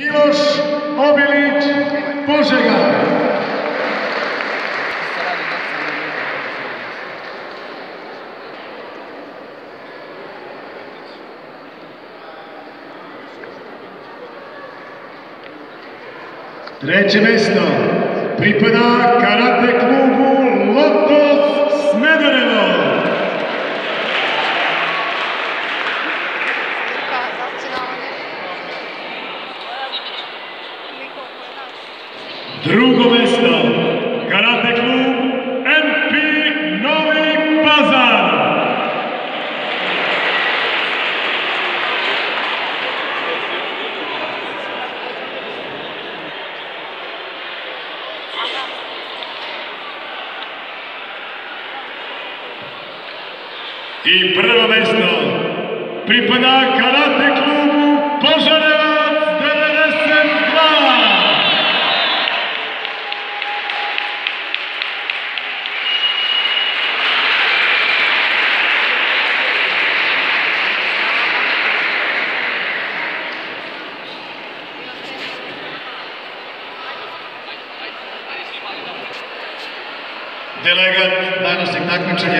Miloš Obilić, Požega. Treće mesto pripada karate klubu Lotos Smederevo. Drugo mesto karate klub MP Novi Pazar. I prvo mesto pripada karate klubu Požarevac 92. Delegat današnjeg takmičenja